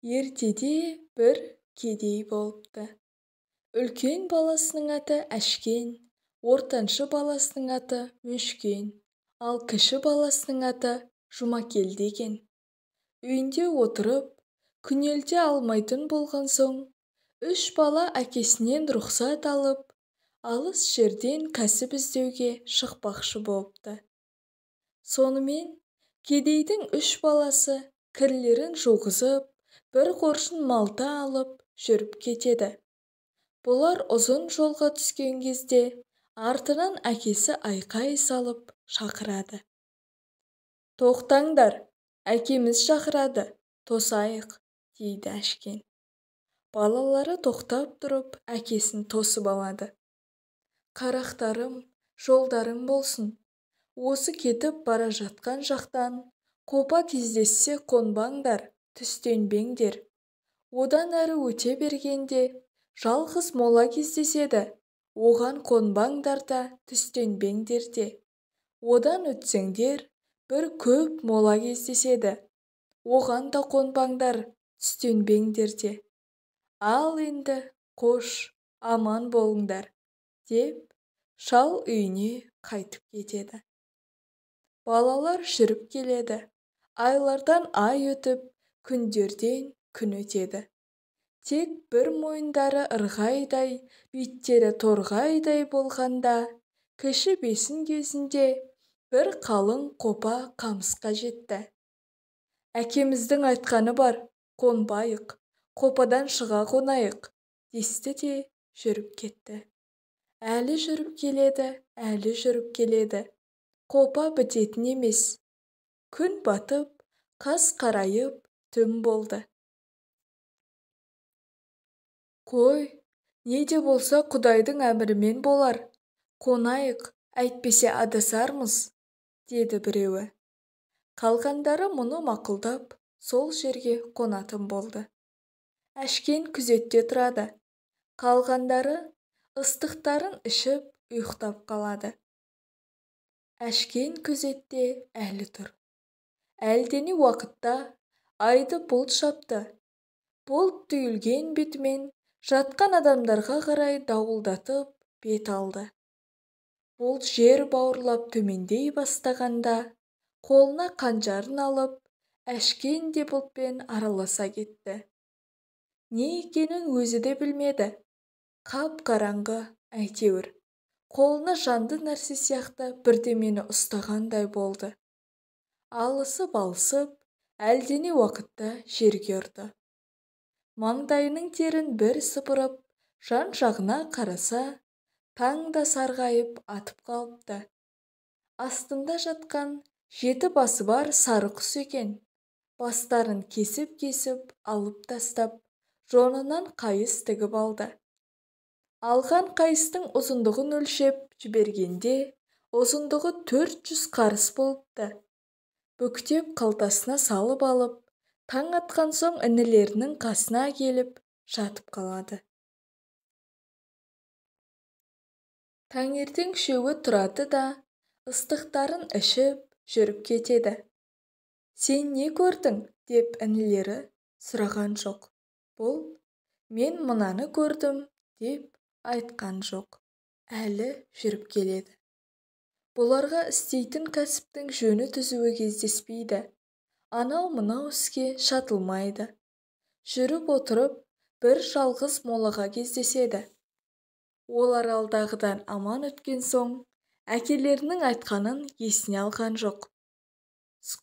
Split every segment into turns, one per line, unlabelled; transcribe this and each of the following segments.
Ертеде бір кедей болыпты. Үлкен баласының аты Әшкен, ортаншы баласының аты Мөшкен, ал кіші баласының аты Жұмакел деген. Үйінде отырып, күнелте алмайтын болған соң, үш бала әкесінен рұқсат алып, алыс жерден кәсіп іздеуге шықпақшы болыпты. Сонымен, кедейдің үш баласы кірлерін жуғызып, бір қоржын малта алып жүріп кетеді. Бұлар ұзын жолға түскен кезде артынан әкесі айқай салып шақырады. «Тоқтаңдар, әкеміз шақырады, тосайық», дейді Әшкен. Балалары тоқтап тұрып әкесін тосып алады. «Қарақтарым, жолдарың болсын. Осы кетіп бара жатқан жақтан қопа кездессе қонбаңдар, түстенбеңдер. Одан әрі өте бергенде жалғыз мола кездеседі, оған қонбаңдар да түстенбеңдер де. Одан өтсеңдер бір көп мола кездеседі, оған да қонбаңдар, түстенбеңдер де. Ал енді қош, аман болыңдар», деп шал үйіне қайтып кетеді. Балалар жүріп келеді. Айлардан ай өтіп, күндерден күн өтеді. Тек бір мойындары ырғайдай, беттері торғайдай болғанда, кіші бесін кезінде бір қалың қопа қамысқа жетті. «Әкеміздің айтқаны бар, қонбайық, қопадан шыға қонайық», десті де жүріп кетті. Әлі жүріп келеді, әлі жүріп келеді. Қопа бітетін емес. Күн батып, қас қарайып, түн болды. «Қой, не де болса Құдайдың әмірімен болар. Қонайық, әйтпесе адасармыз», деді біреуі. Қалғандары мұны мақұлдап, сол жерге қонатын болды. Әшкен күзетте тұрады. Қалғандары ыстықтарын ішіп, ұйықтап қалады. Әшкен күзетте әлі тұр. Әлдене уақытта айды бұлт шапты. Бұлт түйілген бетімен жатқан адамдарға қарай дауылдатып бет алды. Бұлт жер бауырлап төмендей бастағанда, қолына қанжарын алып, Әшкен де бұлтпен араласа кетті. Не екенін өзі де білмеді. Қап-қараңғы, әйтеуір. Қолына жанды нәрсе сияқты бірдемені ұстағандай болды. Алысып-алысып, әлдене уақытта жерге ұрды. Маңдайының терін бір сыпырып, жан-жағына қараса, таң да сарғайып атып қалыпты. Астында жатқан 7 басы бар сары құс екен. Бастарын кесіп-кесіп алып тастап, жонынан қайыс тігіп алды. Алған қайыстың ұзындығын өлшеп жібергенде, ұзындығы 400 қарыс болыпты. Бүктеп қалтасына салып алып, таң атқан соң інілерінің қасына келіп жатып қалады. Таңертең үшеуі тұрады да, ыстықтарын ішіп жүріп кетеді. «Сен не көрдің?» деп інілері сұраған жоқ. Бұл «Мен мынаны көрдім» деп айтқан жоқ. Әлі жүріп келеді. Бұларға істейтін кәсіптің жөні түзуі кездеспейді. Анау-мынау іске шатылмайды. Жүріп отырып, бір жалғыз молаға кездеседі. Олар алдағыдан аман өткен соң, әкелерінің айтқанын есіне алған жоқ.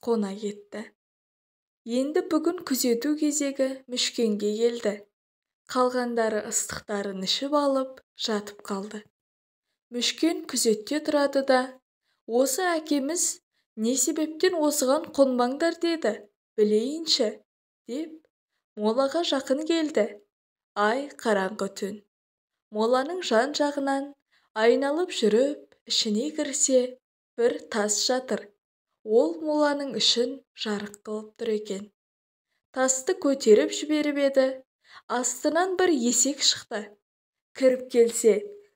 Қона кетті. Енді бүгін күзету кезегі Мүшкенге келді. Қалғандары ыстықтарын ішіп алып, жатып қалды. Мүшкен күзетте тұрады да, «Осы әкеміз не себептен осыған қонбаңдар деді, білейінші», деп молаға жақын келді. Ай қараңғы түн. Моланың жан-жағынан айналып жүріп, ішіне кірсе, бір тас жатыр. Ол моланың ішін жарық қылып тұр екен. Тасты көтеріп жіберіп еді, астынан бір есек шықты. Кіріп келсе,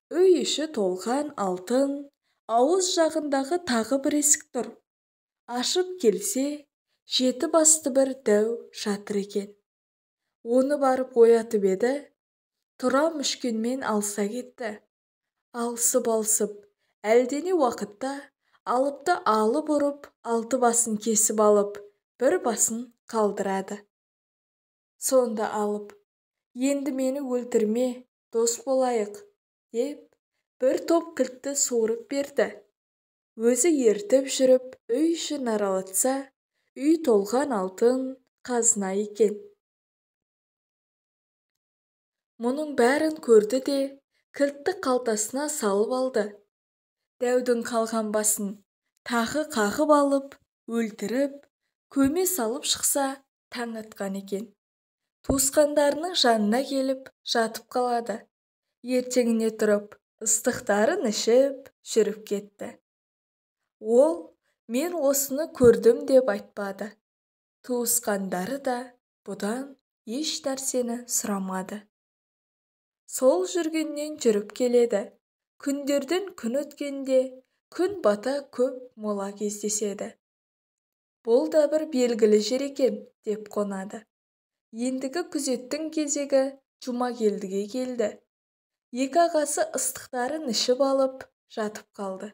үй іші толған алтын, ауыз жағындағы тағы бір есік тұр. Ашып келсе, 7 басты бір дәу жатыр екен. Оны барып оятып еді, тұра мүшкенмен алыса кетті. Алысып, әлдене уақытта алыпты алып ұрып, 6 басын кесіп алып, бір басын қалдырады. Сонда алып, енді мені өлтірме, дос болайық, деп бір топ кілтті суырып берді. Өзі ертіп жүріп, үй ішін аралатса, үй толған алтын, қазына екен. Мұның бәрін көрді де, кілтті қалтасына салып алды. Дәудің қалған басын тағы қағып алып, өлтіріп, көме салып шықса, таң атқан екен. Туысқандарының жанына келіп, жатып қалады. Ертеңіне тұрып, ыстықтарын ішіп, жүріп кетті. Ол, мен осыны көрдім деп айтпады. Туысқандары да бұдан еш нәрсені сұрамады. Сол жүргеннен жүріп келеді. Күндерден күн өткенде, күн бата көп мола кездеседі. Бұл да бір белгілі жер екен, деп қонады. Ендігі күзеттің кезегі Жұмагелдіге келді. Екі ағасы ыстықтарын ішіп алып, жатып қалды.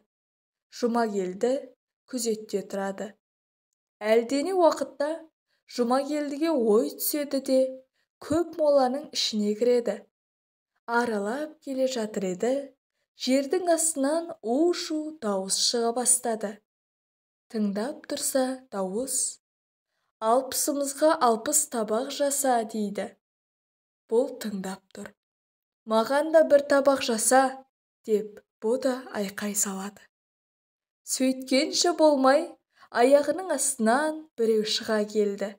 Жұмагелді күзетте тұрады. Әлдене уақытта Жұмагелдіге ой түседі де, көп моланың ішіне кіреді. Аралап келе жатыр еді, жердің астынан у-шу дауыс шыға бастады. Тыңдап тұрса дауыс, 60-ымызға 60 табақ жаса дейді. Бұл тыңдап тұр. Маған да бір табақ жаса, деп бұ да айқай салады. Сөйткенше болмай, аяғының астынан біреу шыға келді.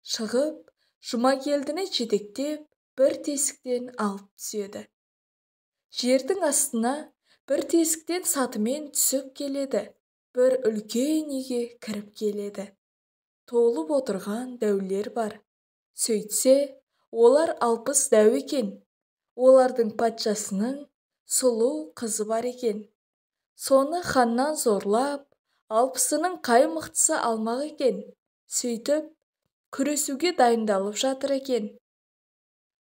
Шығып, Жұмагелдіні жетектеп, бір тесіктен алып түседі. Жердің астына бір тесіктен сатымен түсіп келеді. Бір үлкен үйге кіріп келеді. Толып отырған дәулер бар. Сөйтсе, олар 60 дәу екен. Олардың патшасының сұлу қызы бар екен. Соны ханнан зорлап, 60-ның қай мықтысы алмақ екен. Сөйтіп, күресуге дайындалып жатыр екен.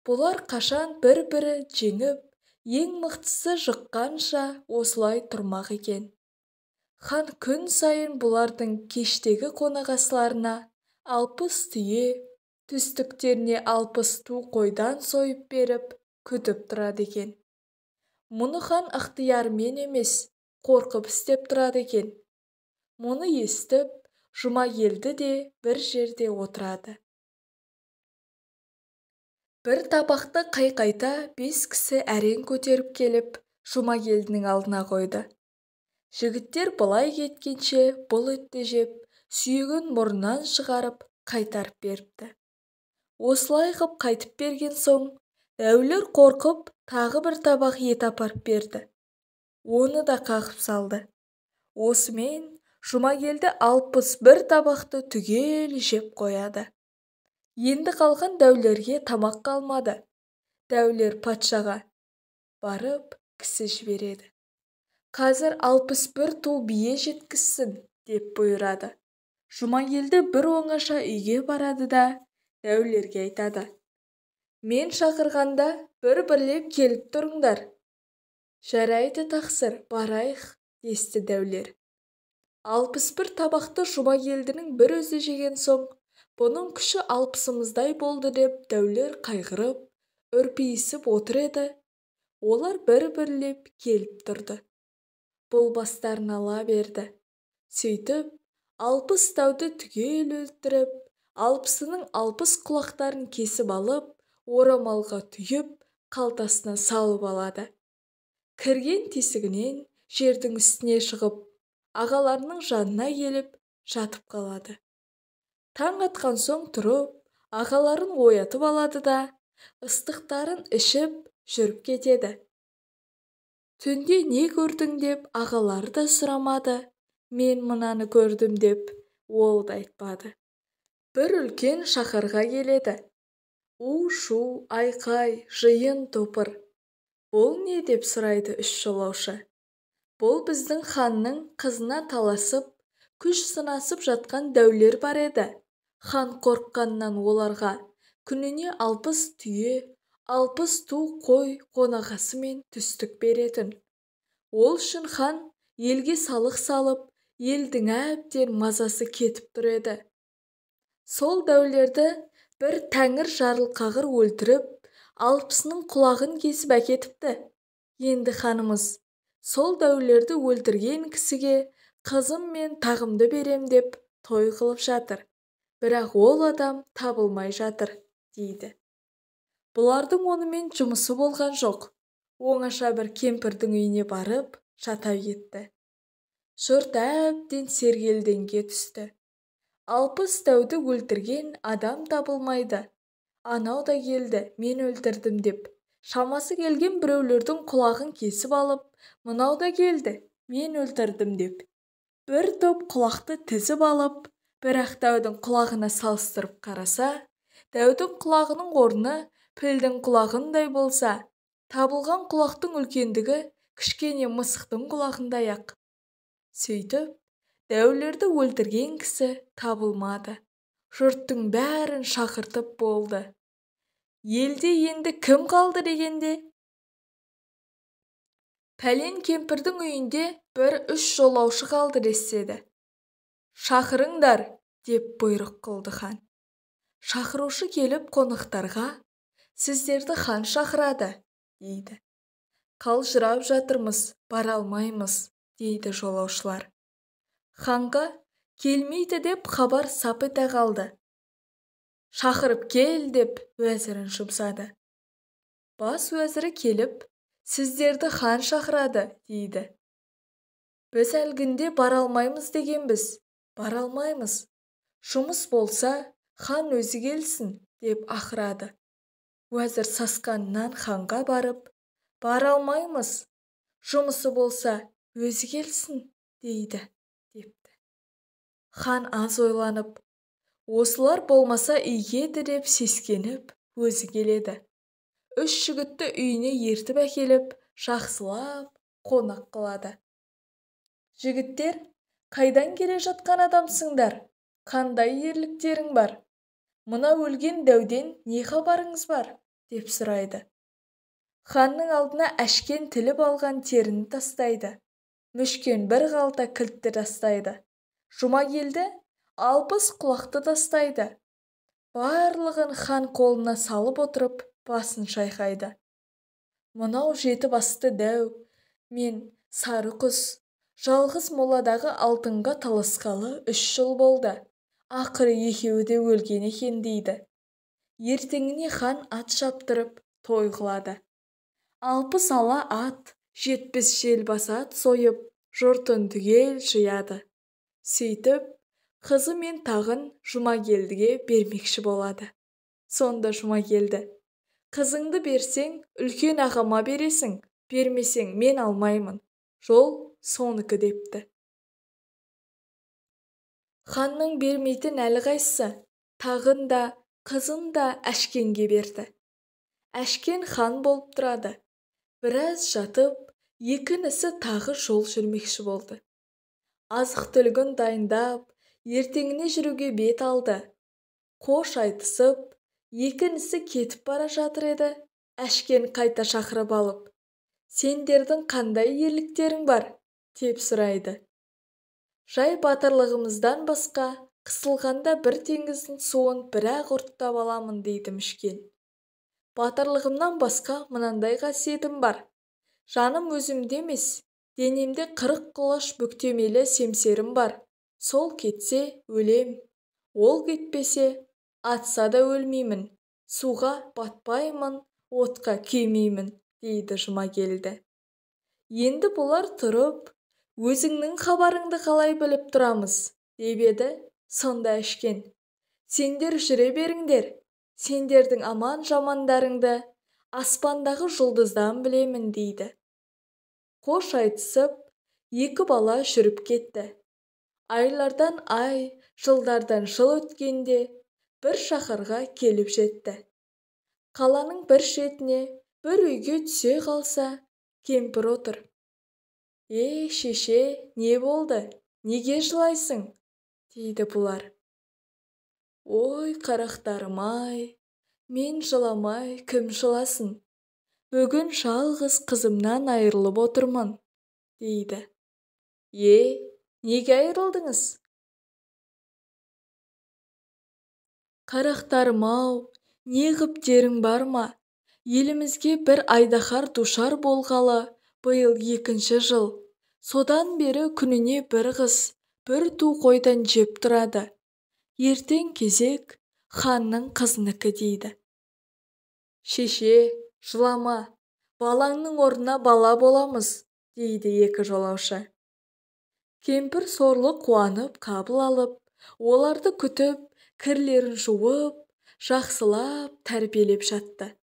Бұлар қашан бір-бірі жеңіп, ең мықтысы жыққанша осылай тұрмақ екен. Хан күн сайын бұлардың кештегі қонақасыларына 60 түйе, түстіктеріне 60 ту қойдан сойып беріп, күтіп тұрады екен. Мұны хан ықтиярмен емес, қорқып істеп тұрады екен. Мұны естіп, Жұмагелді де бір жерде отырады. Бір табақты қайқайта 5 кісі әрең көтеріп келіп, Жұмагелдінің алдына қойды. Жігіттер былай кеткенше бұл етті жеп, сүйегін мұрнынан шығарып, қайтарып беріпті. Осылай қып қайтып берген соң, дәулер қорқып, тағы бір табақ ет апарып берді. Оны да қағып салды. Осымен Жұмагелді 61 табақты түгел жеп қояды. Енді қалған дәулерге тамақ қалмады. Дәулер патшаға барып кісі жібереді. Қазір 61 ту бие жеткізсін, деп бұйырады. Жұмагелді бір оңаша үйге барады да, дәулерге айтады. Мен шақырғанда бір-бірлеп келіп тұрыңдар. Жарайды тақсыр, барайық, десті дәулер. 61 табақты Жұмагелдінің бір өзі жеген соң, бұның күші 60-ымыздай болды деп дәулер қайғырып, үрпейісіп отыр еді. Олар бір-бірлеп келіп тұрды. Бұл бастарын ала берді. Сөйтіп, 60 тауды түгел өлтіріп, 60-ның 60 құлақтарын кесіп алып, орамалға түйіп, қалтасына салып алады. Кірген тесігінен жердің үстіне шығып, ағаларының жанына келіп, жатып қалады. Таң атқан соң тұрып, ағаларын оятып алады да, ыстықтарын ішіп, жүріп кетеді. Түнде не көрдің деп ағалары да сұрамады. Мен мынаны көрдім деп ол да айтпады. Бір үлкен шаһарға келеді. У-шу, айқай, жиын топыр. Бұл не деп сұрайды үш жолаушы. Бұл біздің ханның қызына таласып, күш сынасып жатқан дәулер бар еді. Хан қорыққаннан оларға күніне 60 түйе, 60 ту қой қонағасымен түстік беретін. Ол үшін хан елге салық салып, елдің әбден мазасы кетіп тұр еді. Сол дәулерді бір тәңір жарылқағыр өлтіріп, 60-ның құлағын кесіп әкетіпті. Енді ханымыз сол дәулерді өлтірген кісіге қызым мен тағымды берем деп той қылып жатыр. Бірақ ол адам табылмай жатыр, дейді. Бұлардың онымен жұмысы болған жоқ. Оңаша бір кемпірдің үйіне барып, жата кетті. Жұрт әбден сергелдеңге түсті. 60 дәуді өлтірген адам табылмайды. Анау да келді, мен өлтірдім деп. Шамасы келген біреулердің құлағын кесіп алып, мынау да келді, мен өлтірдім деп. Бір топ құлақты тізіп алып, бірақ дәудің құлағына салыстырып қараса, дәудің құлағының орны пілдің құлағындай болса, табылған құлақтың үлкендігі кішкене мысықтың құлағындай ақ. Сөйтіп, дәулерді өлтірген кісі табылмады. Жұрттың бәрін шақыртып болды. Елде енді кім қалды дегенде, пәлен кемпірдің үйінде бір 3 жолаушы қалды деседі. Шақырыңдар, деп бұйрық қылды хан. Шақырушы келіп қонақтарға, сіздерді хан шақырады, дейді. Қалжырап жатырмыз, бара алмаймыз, дейді жолаушылар. Ханға келмейді деп хабар сап ете қалды. Шақырып кел деп уәзірін жұмсады. Бас уәзірі келіп, сіздерді хан шақырады, дейді. Біз әлгінде бара алмаймыз дегенбіз, бара алмаймыз. Жұмыс болса, хан өзі келсін, деп ақырады. Уәзір сасқанынан ханға барып, бара алмаймыз. Жұмысы болса, өзі келсін, дейді, депті. Хан аз ойланып, осылар болмаса игеді деп сескеніп, өзі келеді. 3 жігітті үйіне ертіп әкеліп, жақсылап қонақ қылады. Жігіттер, қайдан келе жатқан адамсыңдар? Қандай ерліктерің бар? Мына өлген дәуден не хабарыңыз бар? Деп сұрайды. Ханның алдына әшкен тіліп алған теріні тастайды. Мүшкен бір қалта кілтті тастайды. Жұмагелді 60 құлақты тастайды. Барлығын хан қолына салып отырып, басын шайқайды. Мынау 7 басты дәу мен сары құс жалғыз моладағы алтынға таласқалы 3 жыл болды. Ақыры екеуі де өлген екен, дейді. Ертеңіне хан ат шаптырып той қылады. 60 ала ат, 70 желбас ат сойып, жұртын түгел жияды. Сөйтіп, қызы мен тағын Жұмагелдіге бермекші болады. Сонда Жұмагелді, қызыңды берсең, үлкен ағама бересің, бермесең, мен алмаймын. Жол соныкі, депті. Ханның бермейтін әлі қайсы, тағын да, қызын да әшкенге берді. Әшкен хан болып тұрады. Біраз жатып, екінісі тағы жол жүрмекші болды. Азық түлігін дайындап, ертеңіне жүруге бет алды. Қош айтысып, екінісі кетіп бара жатыр еді. Әшкен қайта шақырып алып, сендердің қандай ерліктерің бар? Деп сұрайды. Жай батырлығымыздан басқа, қысылғанда бір теңіздің суын бір-ақ ұрттап аламын, дейді Мүшкен. Батырлығымнан басқа мынандай қасиетім бар. Жаным өзімде емес, денемде 40 құлаш бүктемелі семсерім бар. Сол кетсе, өлем. Ол кетпесе, атса да өлмеймін. Суға батпаймын, отқа күймеймін, дейді Жұмагелді. Енді бұлар тұрып, өзіңнің хабарыңды қалай біліп тұрамыз, деп еді. Сонда Әшкен, сендер жүре беріңдер. Сендердің аман жамандарыңды аспандағы жұлдыздан білемін, дейді. Қош айтысып, 2 бала жүріп кетті. Айлардан ай, жылдардан жыл өткенде бір шаһарға келіп жетті. Қаланың бір шетіне бір үйге түсе қалса, кемпір отыр. Шеше, не болды? Неге жылайсың? дейді бұлар. Ой, қарақтарым-ай, Мен жыламай, кім жыласын? Бүгін жалғыз қызымнан айырылып отырмын, дейді. Неге айырылдыңыз? Қарақтарым-ау, не ғыптерің бар ма? Елімізге бір айдаһар душар болғалы, биыл 2-ші жыл. Содан бері күніне бір қыз, бір ту қойдан жеп тұрады. Ертең кезек ханның қызыныкі дейді. Шеше, жылама, балаңның орнына бала боламыз, дейді екі жолаушы. Кемпір сорлы қуанып қабыл алып, оларды күтіп, кірлерін жуып, жақсылап тәрбиелеп жатты.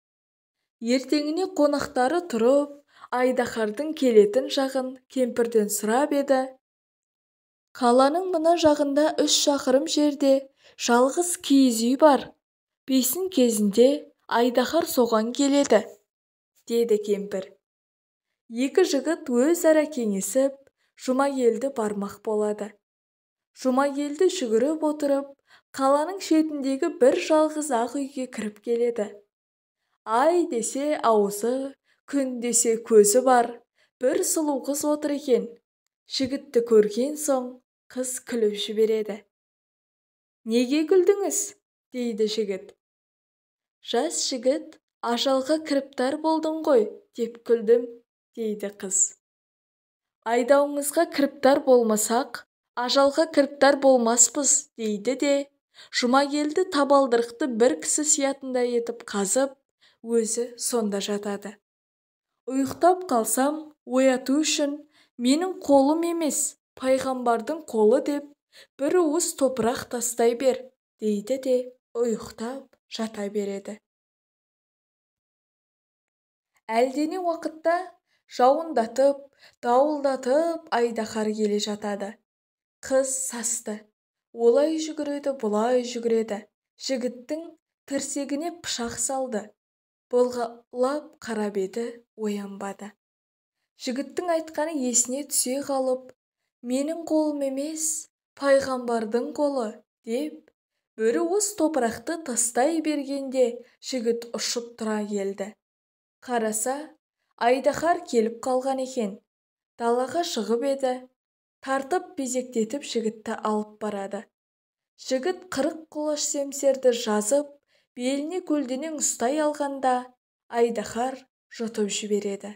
Ертеңіне қонақтары тұрып, айдаһардың келетін жағын кемпірден сұрап еді. Қаланың мына жағында 3 шақырым жерде жалғыз киіз үй бар. Бесін кезінде айдаһар соған келеді, деді кемпір. Екі жігіт өзара кеңесіп, Жұмагелді бармақ болады. Жұмагелді жүгіріп отырып, қаланың шетіндегі бір жалғыз ақ үйге кіріп келеді. Ай десе аузы, күн десе көзі бар, бір сұлу қыз отыр екен. Жігітті көрген соң, қыз күліп жібереді. Неге күлдіңіз? дейді жігіт. Жас жігіт, ажалға кіріптар болдың ғой, деп күлдім, дейді қыз. Айдауыңызға кіріптар болмасақ, ажалға кіріптар болмаспыз, дейді де, Жұмагелді табалдырықты бір кісі сиятындай етіп қазып, өзі сонда жатады. Ұйықтап қалсам, ояту үшін менің қолым емес, пайғамбардың қолы деп, бір уыс топырақ тастай бер, дейді де, ұйықтап жата береді. Әлдене уақытта жауындатып, дауылдатып айдаһар келе жатады. Қыз састы. Олай жүгіреді, бұлай жүгіреді. Жігіттің тірсегіне пышақ салды. Болғалап қарап еді, оянбады. Жігіттің айтқаны есіне түсе қалып, менің қолым емес, пайғамбардың қолы, деп, бір уыс топырақты тастай бергенде жігіт ұшып тұра келді. Қараса, айдаһар келіп қалған екен. Далаға шығып еді. Тартып безектетіп жігітті алып барады. Жігіт 40 құлаш семсерді жазып, беліне көлденең ұстай алғанда, айдаһар жұтып жібереді.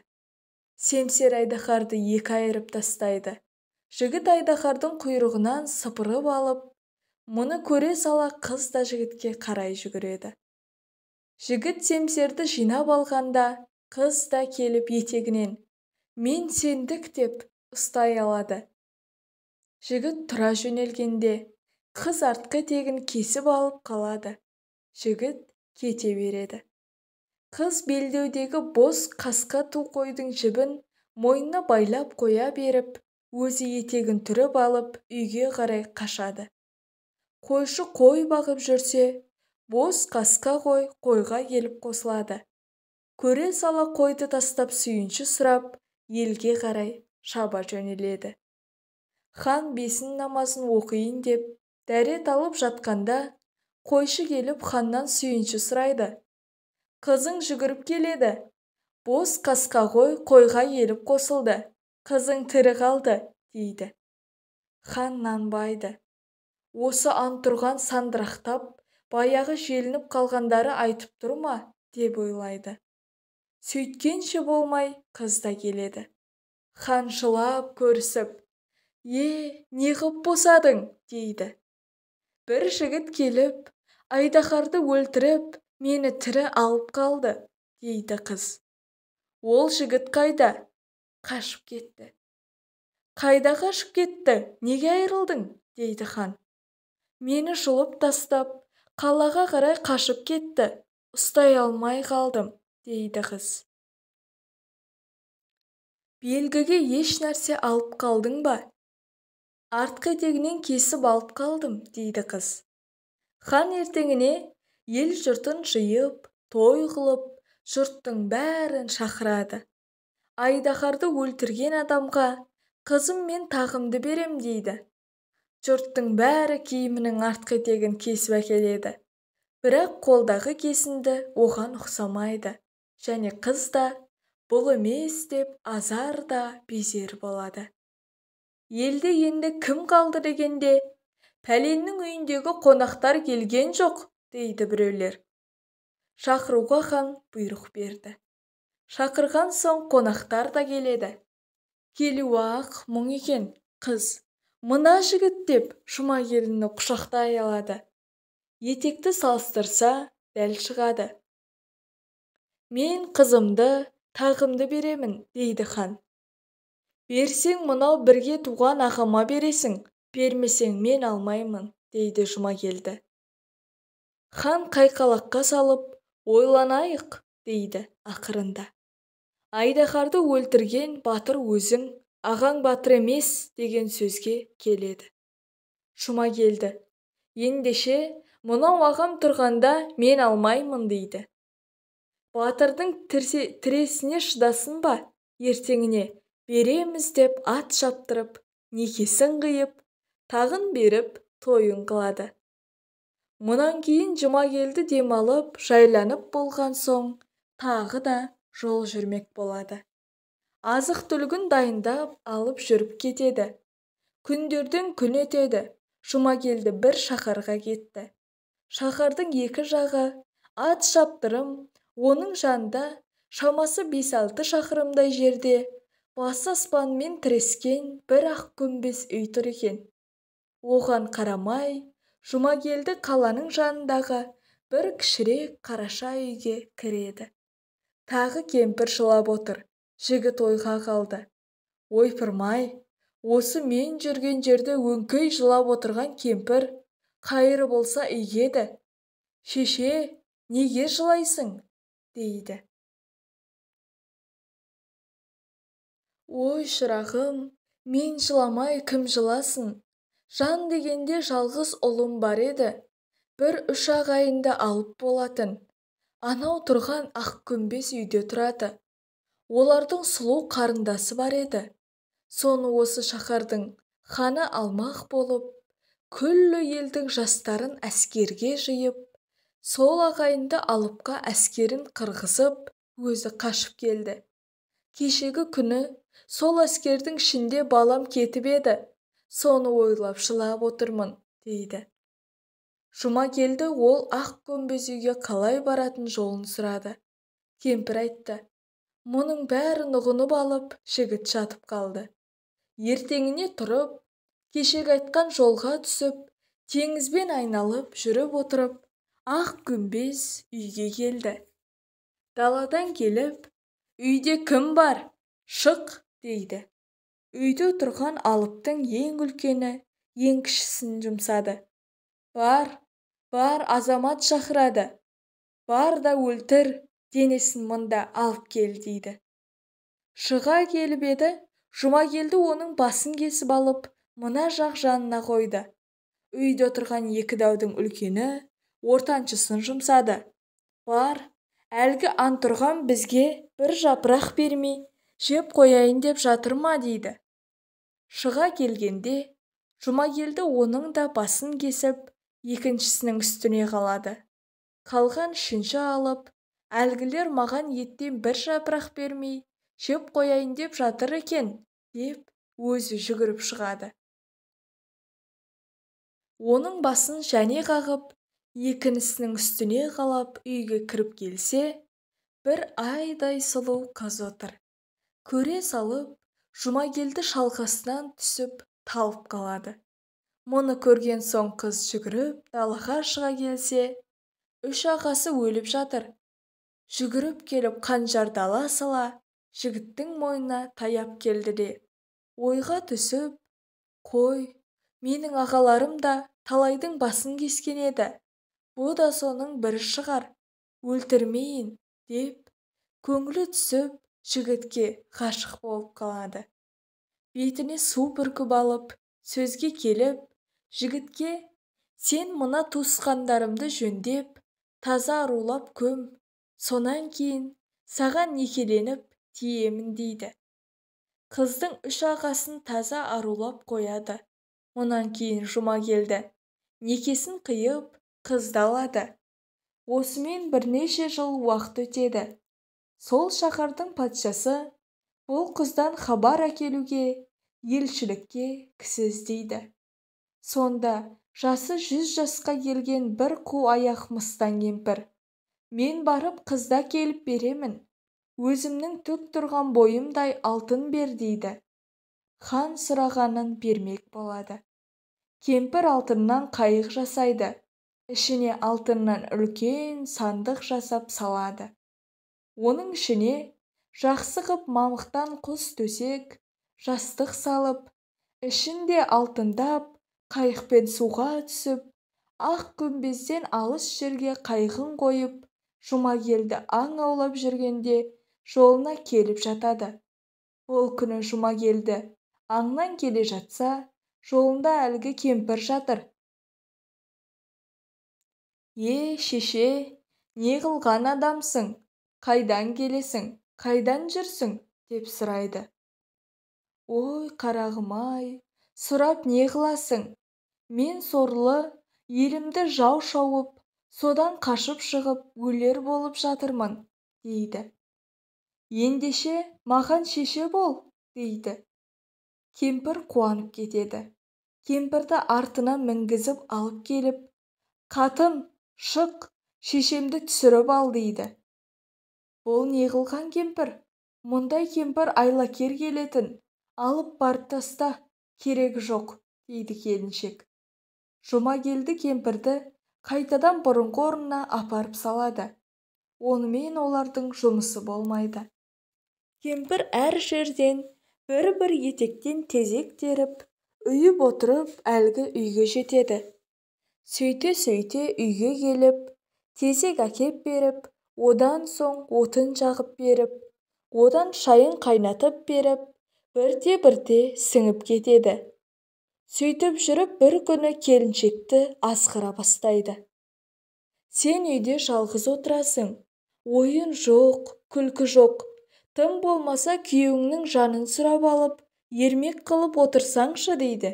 Семсер айдаһарды екі айырып тастайды. Жігіт айдаһардың құйрығынан сыпырып алып, мұны көре сала қыз да жігітке қарай жүгіреді. Жігіт семсерді жинап алғанда, қыз да келіп етегінен, мен сендік деп ұстай алады. Жігіт тұра жөнелгенде, қыз артқы етегін кесіп алып қалады. Жігіт кете береді. Қыз белдеудегі бос қасқа ту қойдың жібін мойнына байлап қоя беріп, өзі етегін түріп алып, үйге қарай қашады. Қойшы қой бағып жүрсе, бос қасқа қой қойға келіп қосылады. Көре сала қойды тастап сүйінші сұрап, елге қарай шаба жөнеледі. Хан бесін намазын оқиын деп, дәрет алып жатқанда, қойшы келіп ханнан сүйінші сұрайды. Қызың жүгіріп келеді. Бос қасқа қой қойға келіп қосылды. Қызың тірі қалды, дейді. Хан нанбайды. Осы антұрған сандырақтап, баяғы желініп қалғандары айтып тұр ма, деп ойлайды. Сөйткенше болмай, қыз да келеді. Хан жылап көрісіп, не ғып босадың, дейді. Бір жігіт келіп, айдаһарды өлтіріп, мені тірі алып қалды, дейді қыз. Ол жігіт қайда? Қашып кетті. Қайда қашып кетті? Неге айырылдың? дейді хан. Мені жұлып тастап, қалаға қарай қашып кетті. Ұстай алмай қалдым, дейді қыз. Белгіге еш нәрсе алып қалдың ба? Артқы етегінен кесіп алып қалдым, дейді қыз. Хан ертеңіне ел жұртын жиып, той қылып, жұрттың бәрін шақырады. Айдаһарды өлтірген адамға қызым мен тағымды берем, дейді. Жұрттың бәрі киімінің артқы етегін кесіп әкеледі. Бірақ қолдағы кесінді оған ұқсамайды, және қыз да бұл емес деп азар да безер болады. Елде енді кім қалды дегенде, пәленнің үйіндегі қонақтар келген жоқ, дейді біреулер. Шақыруға хан бұйрық берді. Шақырған соң қонақтар да келеді. Келуі-ақ мұң екен. Қыз, мына жігіт деп Жұмагелдіні құшақтай алады. Етекті салыстырса, дәл шығады. Мен қызымды, тағымды беремін, дейді хан. Берсең мынау бірге туған ағама бересің, бермесең мен алмаймын, дейді Жұмагелді. Хан қайқалаққа салып, ойланайық, дейді ақырында. Айдаһарды өлтірген батыр өзің, ағаң батыр емес деген сөзге келеді. Жұмагелді, ендеше мынау ағам тұрғанда мен алмаймын, дейді. Батырдың тіресіне шыдасын ба, ертеңіне береміз деп ат шаптырып, некесін қиып, тағын беріп, тойын қылады. Мұнан кейін Жұмагелді демалып, жайланып болған соң, тағы да жол жүрмек болады. Азық-түлігін дайындап алып жүріп кетеді. Күндерден күн өтеді. Жұмагелді бір шаһарға кетті. Шаһардың екі жағы ат шаптырым, оның жанында шамасы 5-6 шақырымдай жерде басы аспанмен тірескен бір ақ күмбез үй тұр екен. Оған қарамай, Жұмагелді қаланың жанындағы бір кішірек қараша үйге кіреді. Тағы кемпір жылап отыр. Жігіт ойға қалды. Ойпырмай, осы мен жүрген жерде өңкей жылап отырған кемпір қайыры болса игеді. Шеше, неге жылайсың? дейді. Ой шырағым, мен жыламай кім жыласын? Жан дегенде жалғыз ұлым бар еді. Бір 3 ағайынды алып болатын. Анау тұрған ақ күмбез үйде тұрады. Олардың сұлу қарындасы бар еді. Соны осы шаһардың ханы алмақ болып, күллі елдің жастарын әскерге жиып, сол ағайынды алыпқа әскерін қырғызып, өзі қашып келді. Кешегі күні сол әскердің ішінде балам кетіп еді. Соны ойлап жылап отырмын, дейді. Жұмагелді ол ақ күмбез үйге қалай баратын жолын сұрады. Кемпір айтты. Мұның бәрін ұғынып алып, жігіт жатып қалды. Ертеңіне тұрып, кешегі айтқан жолға түсіп, теңізбен айналып жүріп отырып, ақ күмбез үйге келді. Даладан келіп, үйде кім бар? Шық, дейді. Үйде тұрған алыптың ең үлкені, ең кішісін жұмсады. Бар азамат шақырады. Бар да өлтір, денесін мұнда алып кел, дейді. Шыға келіп еді, Жұмагелді оның басын кесіп алып, мына жақ жанына қойды. Үйде отырған екі даудың үлкені, ортаншысын жұмсады. Бар, әлгі антұрған бізге бір жапырақ бермей, жеп қояйын деп жатыр ма, дейді. Шыға келгенде, Жұмагелді оның да басын кесіп, екіншісінің үстіне қалады. Қалған үшінші алып, әлгілер маған еттен бір жапырақ бермей, жеп қояйын деп жатыр екен, деп өзі жүгіріп шығады. Оның басын және қағып, екіншісінің үстіне қалап үйге кіріп келсе, бір айдай сұлу қыз отыр. Көре салып, Жұмагелді шалқасынан түсіп талып қалады. Мұны көрген соң қыз жүгіріп далаға шыға келсе, 3 ағасы өліп жатыр. Жүгіріп келіп қанжарды ала сала, жігіттің мойнына таяп келді де, ойға түсіп, қой, менің ағаларым да талайдың басын кескен еді. Бұ да соның бірі шығар, өлтірмейін, деп, көңілі түсіп, жігітке ғашық болып қалады. Бетіне су бүркіп алып, сөзге келіп, жігітке, сен мына туысқандарымды жөндеп, таза арулап көм, сонан кейін саған некеленіп тиемін, дейді. Қыздың 3 ағасын таза арулап қояды. Мұнан кейін Жұмагелді некесін қиып, қызды алады. осымен бірнеше жыл уақыт өтеді. Сол шаһардың патшасы бұл қыздан хабар әкелуге, елшілікке кісі іздейді. Сонда жасы 100 жасқа келген бір қу аяқ мыстан кемпір: «Мен барып қызда келіп беремін. Өзімнің түк тұрған бойымдай алтын бер» дейді. Хан сұрағанын бермек болады. Кемпір алтыннан қайық жасайды. Ішіне алтыннан үлкен сандық жасап салады. Оның ішіне жақсы қып мамықтан құс төсек, жастық салып, ішінде алтындап, қайықпен суға түсіп, ақ күмбезден алыс жерге қайығын қойып, Жұмагелді аң аулап жүргенде жолына келіп жатады. Ол күні Жұмагелді аңнан келе жатса, жолында әлгі кемпір жатыр. Шеше, не қылған адамсың? Қайдан келесің? Қайдан жүрсің?» деп сұрайды. «Ой, қарағым-ай, сұрап не қыласың? Мен сорлы, елімді жау шауып, содан қашып шығып өлер болып жатырмын» дейді. «Ендеше маған шеше бол» дейді. Кемпір қуанып кетеді. Кемпірді артына мінгізіп алып келіп: «Қатын, шық, шешемді түсіріп ал» дейді. «Бұл не қылған кемпір? Мұндай кемпір айлакер келетін. Алып барып таста, керегі жоқ» дейді келіншек. Жұмагелді кемпірді қайтадан бұрынғы орнына апарып салады. Онымен олардың жұмысы болмайды. Кемпір әр жерден бір-бір етектен тезек теріп, үйіп отырып әлгі үйге жетеді. Сөйте-сөйте үйге келіп, тезек әкеп беріп, одан соң отын жағып беріп, одан шайын қайнатып беріп, бірте-бірте сіңіп кетеді. Сөйтіп жүріп бір күні келіншекті азғыра бастайды. «Сен үйде жалғыз отырасың. Ойын жоқ, күлкі жоқ. Тым болмаса күйеуіңнің жанын сұрап алып, ермек қылып отырсаңшы» дейді.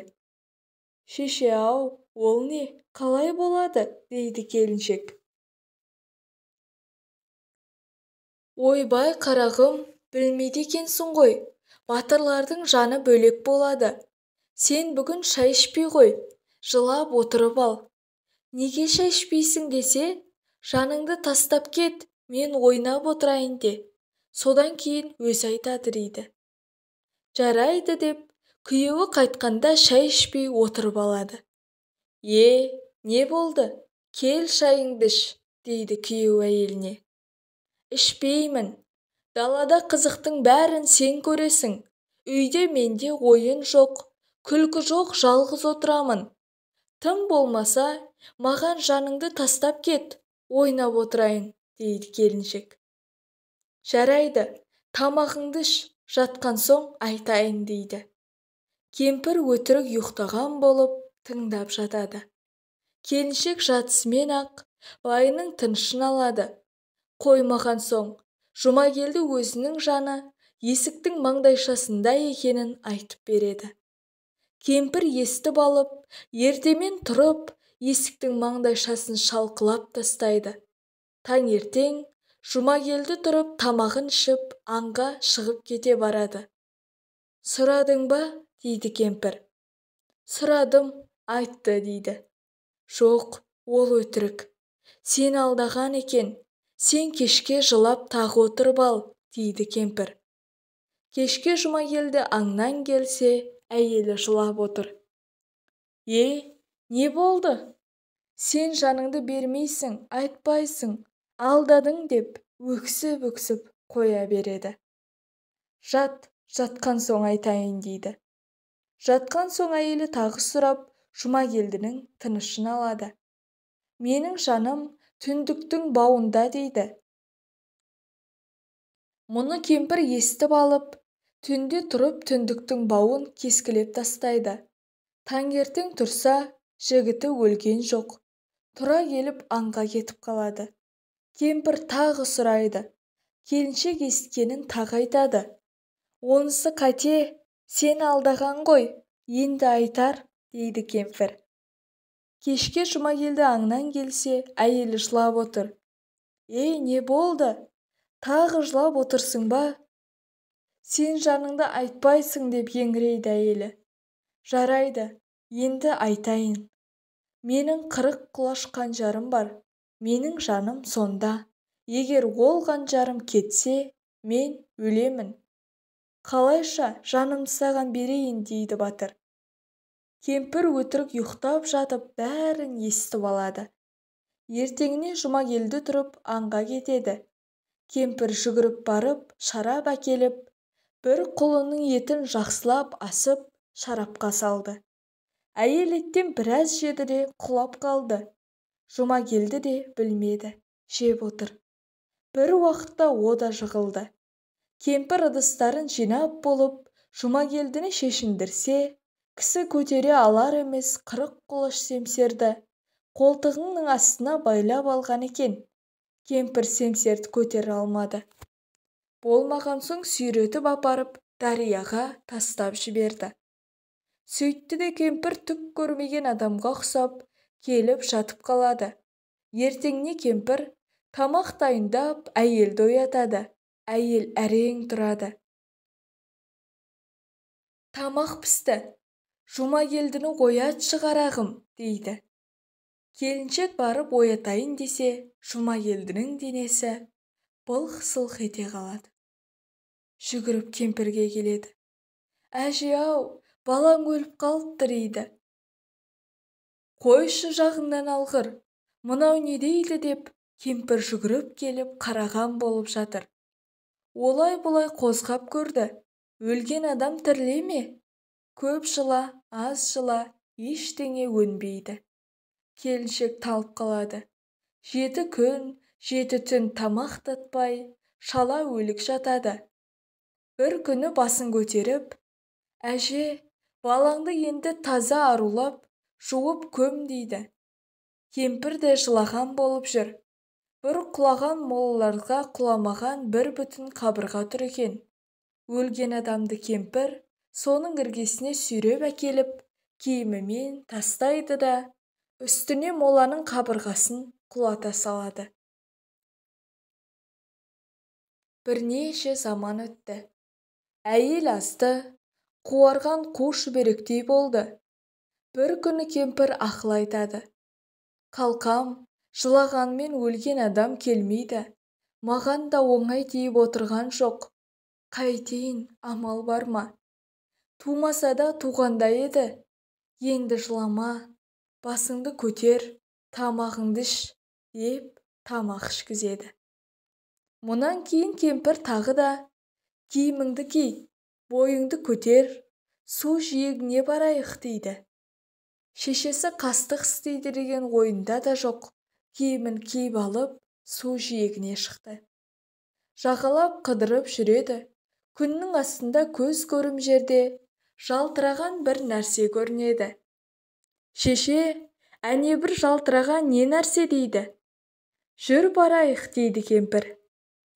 «Шеше-ау, ол не? Қалай болады?» дейді келіншек. «Ойбай қарағым, білмейді екенсің ғой. Батырлардың жаны бөлек болады. Сен бүгін шай ішпей қой, жылап отырып ал. Неге шай ішпейсің десе, жаныңды тастап кет, мен ойнап отырайын де. Содан кейін өзі айтады» дейді. «Жарайды» деп, күйеуі қайтқанда шай ішпей отырып алады. Не болды? Кел шайыңды іш» дейді күйеуі әйеліне. «Ішпеймін. Далада қызықтың бәрін сен көресің. Үйде менде ойын жоқ, күлкі жоқ, жалғыз отырамын. Тым болмаса, маған жаныңды тастап кет, ойнап отырайын» дейді келіншек. «Жарайды, тамағыңды іш, жатқан соң айтайын» дейді. Кемпір өтірік ұйықтаған болып тыңдап жатады. Келіншек жатысымен-ақ байының тынышын алады. Қоймаған соң Жұмагелді өзінің жаны есіктің маңдайшасында екенін айтып береді. Кемпір естіп алып, ертемен тұрып, есіктің маңдайшасын шалқылап тастайды. Таңертең Жұмагелді тұрып тамағын ішіп, аңға шығып кете барады. «Сұрадың ба?» дейді кемпір. «Сұрадым, айтты» дейді. «Жоқ, ол өтірік. Сен алдаған екен. Сен кешке жылап тағы отырып ал» дейді кемпір. Кешке Жұмагелді аңнан келсе, әйелі жылап отыр. Не болды? Сен жаныңды бермейсің, айтпайсың, алдадың» деп өксіп-өксіп қоя береді. Жатқан соң айтайын» дейді. Жатқан соң әйелі тағы сұрап, Жұмагелдінің тынышын алады. «Менің жаным түндіктің бауында» дейді. Мұны кемпір естіп алып, түнде тұрып түндіктің бауын кескілеп тастайды. Таңертең тұрса, жігіті өлген жоқ. Тұра келіп аңға кетіп қалады. Кемпір тағы сұрайды. Келіншек естігенін тағы айтады. «Онысы қате, сен алдаған ғой, енді айтар» дейді кемпір. Кешке Жұмагелді аңнан келсе, әйелі жылап отыр. не болды? Тағы жылап отырсың ба? Сен жаныңды айтпайсың деп еңірейді әйелі. Жарайды, енді айтайын. Менің 40 құлаш қанжарым бар. Менің жаным сонда. Егер ол қанжарым кетсе, мен өлемін. Қалайша жанымды саған берейін дейді батыр. Кемпір өтірік ұйықтап жатып бәрін естіп алады. Ертеңіне Жұмагелді тұрып аңға кетеді. Кемпір жүгіріп барып, шарап әкеліп, бір құлынның етін жақсылап асып, шарапқа салды. Әйел еттен біраз жеді де құлап қалды. Жұмагелді де білмеді, жеп отыр. Бір уақытта о да жығылды. Кемпір ыдыстарын жинап болып, Жұмагелдіні шешіндірсе, кісі көтере алар емес 40 құлаш семсерді қолтығының астына байлап алған екен. Кемпір семсерді көтере алмады. Болмаған соң сүйретіп апарып, дарияға тастап жіберді. Сөйтті де кемпір түк көрмеген адамға ұқсап, келіп жатып қалады. Ертеңіне кемпір тамақ дайындап, әйелді оятады. Әйел әрең тұрады. Тамақ пісті. Жұмагелдіні оятшы қарағым, дейді. Келіншек барып оятайын десе, Жұмагелдінің денесі былқ-сылқ ете қалады. Жүгіріп кемпірге келеді. Әже-ау, балаң өліп қалыпты дейді. Қойшы жағыңнан алғыр, мынау не дейді деп кемпір жүгіріп келіп қараған болып жатыр. Олай-бұлай қозғап көрді. Өлген адам тіріле ме? Көп жыла, аз жыла, ештеңе өнбейді. Келіншек талып қалады. 7 күн, 7 түн тамақ татпай, шала өлік жатады. Bir күні басын көтеріп, әже, балаңды енді таза арулап, жуып көм дейді. Кемпір де жылаған болып жүр. Bir құлаған молаларға құламаған 1 бүтін қабырға тұр екен. Өлген адамды кемпір соның іргесіне сүйреп әкеліп, киімімен тастайды да, үстіне моланың қабырғасын құлата салады. Бірнеше заман өтті. Әйел азды, қуарған қу шүберектей болды. Bir күні кемпір ақыл айтады. Қалқам, жылағанмен өлген адам келмейді. Маған да оңай тиіп отырған жоқ. Қайтейін, амал бар ма? Тумаса да туғандай еді. Енді жылама, басыңды көтер, тамағыңды іш, деп тамақ ішкізеді. Мұнан кейін кемпір тағы да, киіміңді ки, бойыңды көтер, су жиегіне барайық дейді. Шешесі қастық істейді деген ойында да жоқ. Киімін киіп алып, су жиегіне шықты. Жағалап қыдырып жүреді. Күннің астында көз көрім жерде жалтыраған бір нәрсе көрінеді. Шеше, әне бір жалтыраған не нәрсе дейді. Жүр барайық дейді кемпір.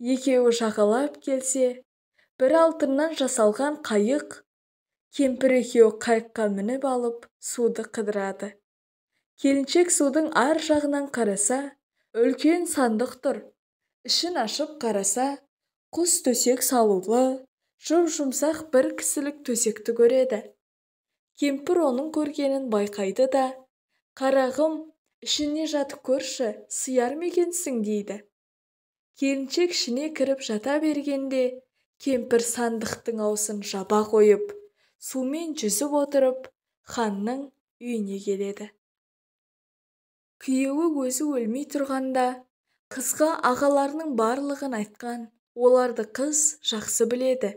Екеуі жағалап келсе, бір алтыннан жасалған қайық. Кемпір екеуі қайыққа мініп алып, суды қыдырады. Келіншек судың ар жағынан қараса, үлкен сандық тұр. Ішін ашып қараса, құс төсек салулы, жұмсақ бір кісілік төсекті көреді. Кемпір оның көргенін байқайды да, қарағым, ішіне жатып көрші, сияр ма екенсің дейді. Келіншек ішіне кіріп жата бергенде, кемпір сандықтың аузын жаба қойып, сумен жүзіп отырып, ханның үйіне келеді. Күйеуі өзі өлмей тұрғанда, қызға ағаларының барлығын айтқан, оларды қыз жақсы біледі.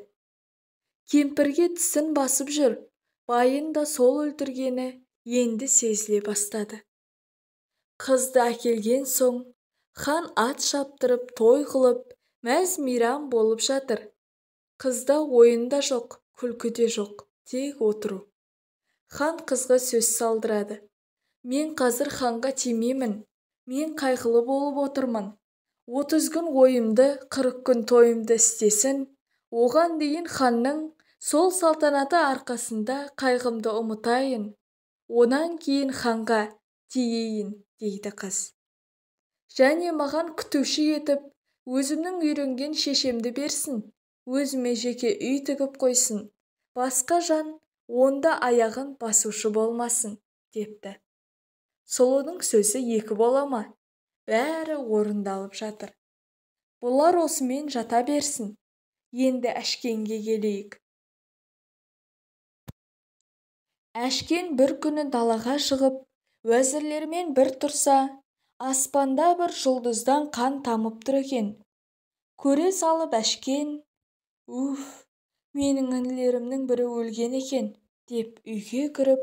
Кемпірге тісін басып жүр, байын да сол өлтіргені енді сезіле бастады. Қызды әкелген соң, хан ат шаптырып, той қылып, мәз-мейрам болып жатыр. Қызда ойын да жоқ, күлкі де жоқ, тек отыру. Хан қызға сөз салдырады. Мен қазір ханға тимеймін, мен қайғылы болып отырмын. 30 күн ойымды, 40 күн тойымды істесін, оған дейін ханның сол салтанаты арқасында қайғымды ұмытайын. Онан кейін ханға тиейін, дейді қыз. және маған күтуші етіп өзімнің үйренген шешемді берсін, өзіме жеке үй тігіп қойсын, басқа жан онда аяғын басушы болмасын, депті. Сұлудың сөзі екі бола ма? Бәрі орындалып жатыр. Бұлар осымен жата берсін. Енді Әшкенге келейік. Әшкен бір күні далаға шығып, уәзірлермен бір тұрса, аспанда бір жұлдыздан қан тамып тұр екен. Көре салып Әшкен, менің інілерімнің бірі өлген екен, деп үйге кіріп,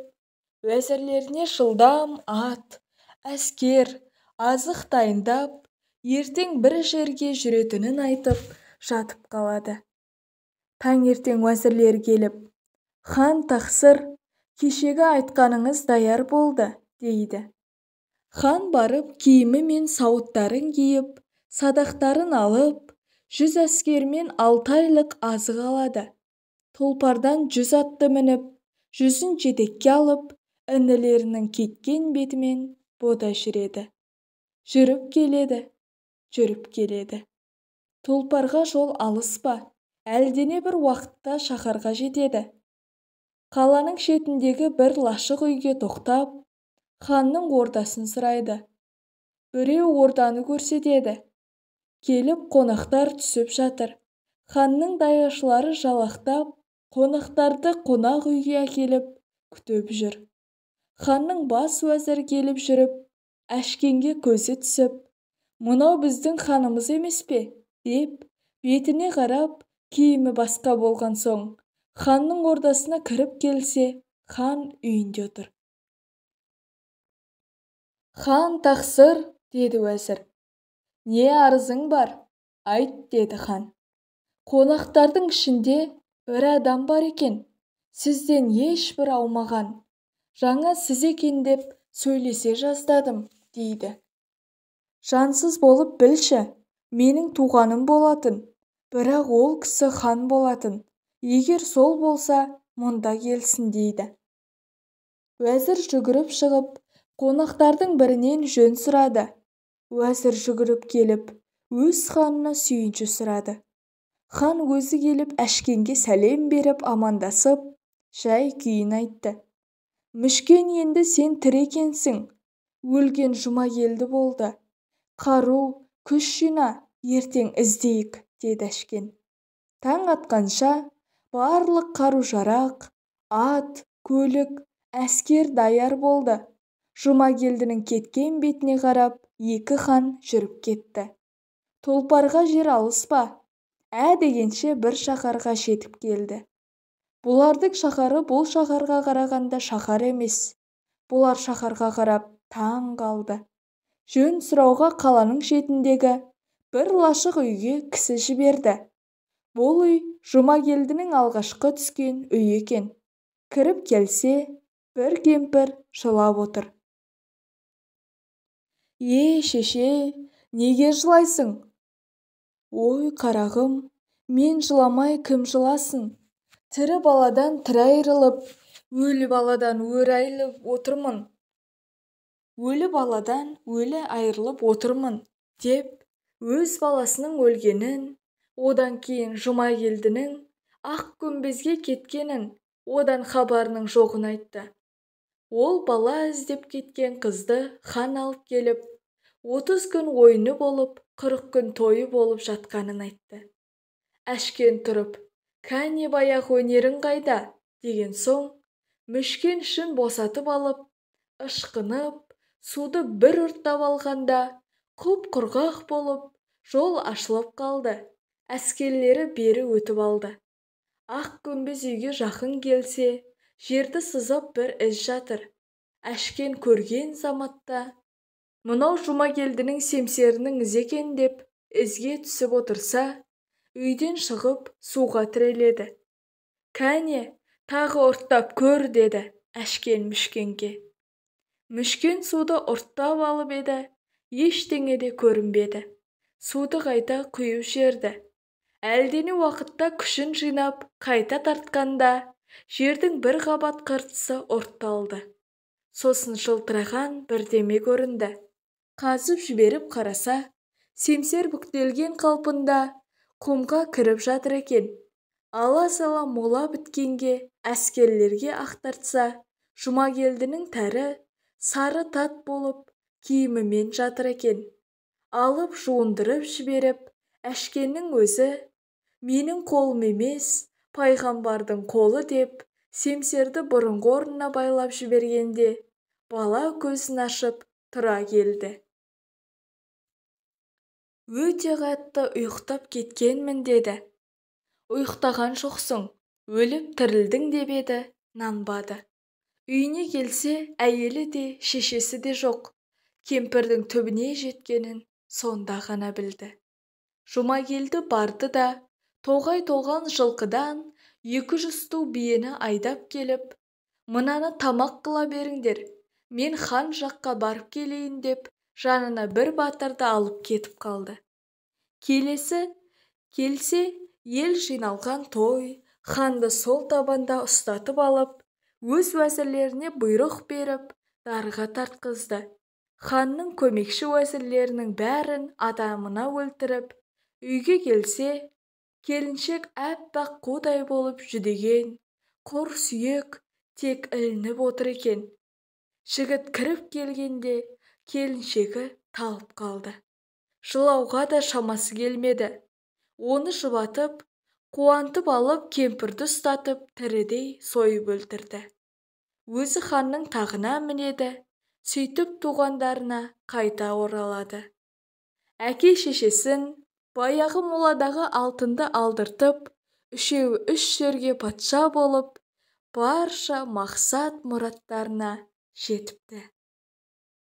уәзірлеріне жылдам ат, әскер, азық дайындап, ертең бір жерге жүретінін айтып, жатып қалады. Таңертең уәзірлер келіп, хан тақсыр, кешегі айтқаныңыз даяр болды, дейді. Хан барып, киімі мен сауыттарын киіп, садақтарын алып, 100 әскермен 6 айлық азық алады. Тұлпардан 100 атты мініп, 100-ін жетекке алып, інілерінің кеткен бетімен бода жүреді. Жүріп келеді. Тұлпарға жол алыс па? Әлдене бір уақытта шаһарға жетеді. Қаланың шетіндегі бір лашық үйге тоқтап, ханның ордасын сұрайды. Біреу орданы көрсетеді. Келіп қонақтар түсіп жатыр. Ханның даяшылары жалақтап, қонақтарды қонақ үйге әкеліп күтіп жүр. Ханның бас уәзір келіп жүріп, Әшкенге көзі түсіп, «Мынау біздің ханымыз емес пе?» деп, бетіне қарап, киімі басқа болған соң, ханның ордасына кіріп келсе, хан үйінде отыр. «Хан тақсыр», деді уәзір. «Не арызың бар? Айт», деді хан. «Қонақтардың ішінде бір адам бар екен, сізден ешбір аумаған. Жаңа сіз екен деп сөйлесе жаздадым», дейді. «Жансыз болып білші, менің туғаным болатын, бірақ ол кісі хан болатын. Егер сол болса, мұнда келсін», дейді. Уәзір жүгіріп шығып, қонақтардың бірінен жөн сұрады. Уәзір жүгіріп келіп, өз ханына сүйінші сұрады. Хан өзі келіп Әшкенге сәлем беріп амандасып, жай күйін айтты. «Мүшкен, енді сен тірі екенсің. Өлген Жұмагелді болды. Қару, күш жина, ертең іздейік», деді Әшкен. Таң атқанша барлық қару-жарақ, ат, көлік, әскер даяр болды. Жұмагелдінің кеткен бетіне қарап, екі хан жүріп кетті. Тұлпарға жер алыс па? Дегенше бір шаһарға жетіп келді. Бұлардың шаһары бұл шаһарға қарағанда шаһар емес. Бұлар шаһарға қарап таң қалды. Жөн сұрауға қаланың шетіндегі бір лашық үйге кісі жіберді. Бұл үй Жұмагелдінің алғашқы түскен үй екен. Кіріп келсе, бір кемпір жылап отыр. «Шеше, неге жылайсың?» «Ой, қарағым, мен жыламай кім жыласын? Тірі баладан тірі айрылып, өлі баладан өлі айрылып отырмын», деп өз баласының өлгенін, одан кейін Жұмагелдінің ақ көмбезге кеткенін, одан хабарының жоғын айтты. Ол бала іздеп кеткен қызды хан алып келіп, 30 күн ойыны болып, 40 күн тойы болып жатқанын айтты. Әшкен тұрып, «Кәне баяқ өнерің қайда?» деген соң, мүшкен үшін босатып алып, ышқынып, суды бір ұрттап алғанда, құп-құрғақ болып, жол ашылып қалды. Әскерлері бері өтіп алды. Ақ көмбез үйге жақын келсе, жерді сызып бір із жатыр. Әшкен көрген заматта, «Мынау Жұмагелдінің семсерінің ізі екен» деп ізге түсіп отырса, үйден шығып суға тіреледі. «Кәне, тағы ұрттап көр», деді Әшкен мүшкенге. Мүшкен суды ұрттап алып еді, ештеңе де көрінбеді. Суды қайта құйып жіберді. Әлдене уақытта күшін жинап, қайта тартқанда, жердің бір қабат қыртысы ұртталды. Сосын жылтыраған бірдеме көрінді. қазып жіберіп қараса, семсер бүктелген қалпында құмға кіріп жатыр екен. Ала-сала мола біткенге әскерлерге ақтартса, Жұмагелдінің тәрі сары тат болып киімімен жатыр екен. Алып жуындырып жіберіп, әшкеннің өзі, менің қолым емес, пайғамбардың қолы деп, семсерді бұрынғы орнына байлап жібергенде, бала көзін ашып тұра келді. Өте қатты ұйықтап кеткенмін деді. Ұйықтаған жоқсың, өліп тірілдің деп еді, нанбады. Үйіне келсе, әйелі де, шешесі де жоқ. Кемпірдің түбіне жеткенін сонда ғана білді. Жұмагелді барды да, тоғай тоған жылқыдан 200 ту биені айдап келіп, мынаны тамақ қыла беріңдер, мен хан жаққа барып келейін деп, жанына бір батырды алып кетіп қалды. Келсе, ел жиналған той, ханды сол табанда ұстатып алып, өз уәзірлеріне бұйрық беріп, дарға тартқызды. Ханның көмекші уәзірлерінің бәрін адамына өлтіріп, үйге келсе, келіншек әппақ қудай болып жүдеген, құр сүйек тек ілініп отыр екен. Жігіт кіріп келгенде, келіншегі талып қалды. Жылауға да шамасы келмеді. Оны жұбатып, қуантып алып, кемпірді ұстатып, тірідей сойып өлтірді. Өзі ханның тағына мінеді, сөйтіп туғандарына қайта оралады. Әке шешесін баяғы моладағы алтынды алдыртып, үшеуі 3 жерге патша болып, барша мақсат мұраттарына жетіпті.